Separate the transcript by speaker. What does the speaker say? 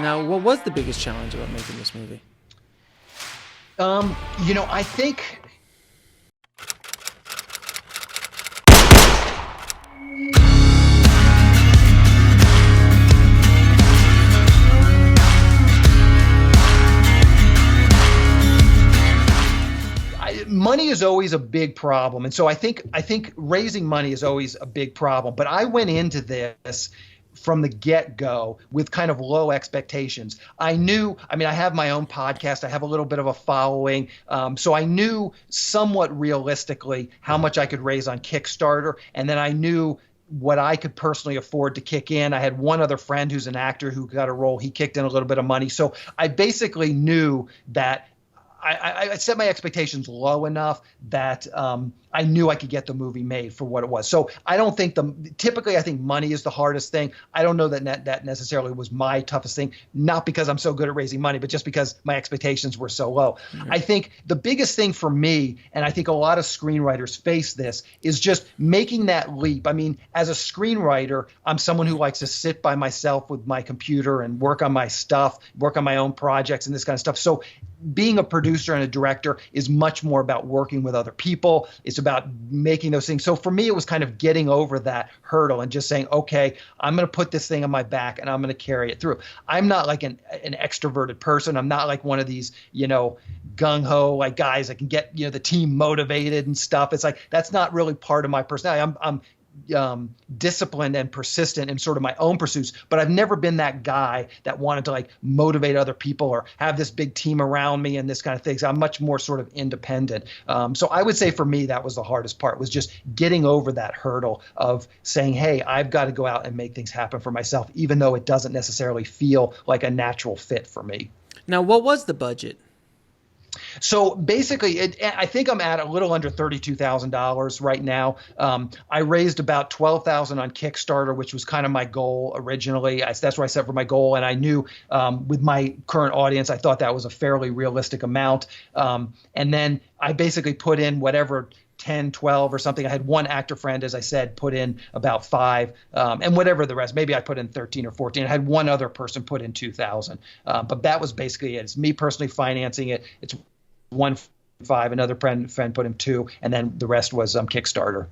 Speaker 1: Now, what was the biggest challenge about making this movie?
Speaker 2: I think money is always a big problem. And so I think raising money is always a big problem. But I went into this from the get-go with kind of low expectations. I have my own podcast. I have a little bit of a following. So I knew somewhat realistically how much I could raise on Kickstarter. And then I knew what I could personally afford to kick in. I had one other friend who's an actor who got a role. He kicked in a little bit of money. So I basically knew that I set my expectations low enough that I knew I could get the movie made for what it was. So I don't think typically I think money is the hardest thing. I don't know that necessarily was my toughest thing, not because I'm so good at raising money, but just because my expectations were so low. Mm-hmm. I think the biggest thing for me, and I think a lot of screenwriters face this, is just making that leap. I mean, as a screenwriter, I'm someone who likes to sit by myself with my computer and work on my stuff, work on my own projects and this kind of stuff. So being a producer and a director is much more about working with other people. It's about making those things. So for me, it was kind of getting over that hurdle and just saying, okay, I'm going to put this thing on my back and I'm going to carry it through. I'm not like an extroverted person. I'm not like one of these, gung-ho like guys that can get, the team motivated and stuff. It's like, that's not really part of my personality. I'm disciplined and persistent in sort of my own pursuits, but I've never been that guy that wanted to like motivate other people or have this big team around me and this kind of thing. So I'm much more sort of independent. So I would say for me, that was the hardest part, was just getting over that hurdle of saying, hey, I've got to go out and make things happen for myself, even though it doesn't necessarily feel like a natural fit for me.
Speaker 1: Now, what was the budget?
Speaker 2: So basically, I think I'm at a little under $32,000 right now. I raised about $12,000 on Kickstarter, which was kind of my goal originally. That's what I set for my goal. And I knew with my current audience, I thought that was a fairly realistic amount. And then I basically put in whatever 10, 12 or something. I had one actor friend, as I said, put in about 5, and whatever the rest, maybe I put in 13 or 14. I had one other person put in 2,000. But that was basically it. It's me personally financing it. It's 1.5, another friend put in 2, and then the rest was Kickstarter.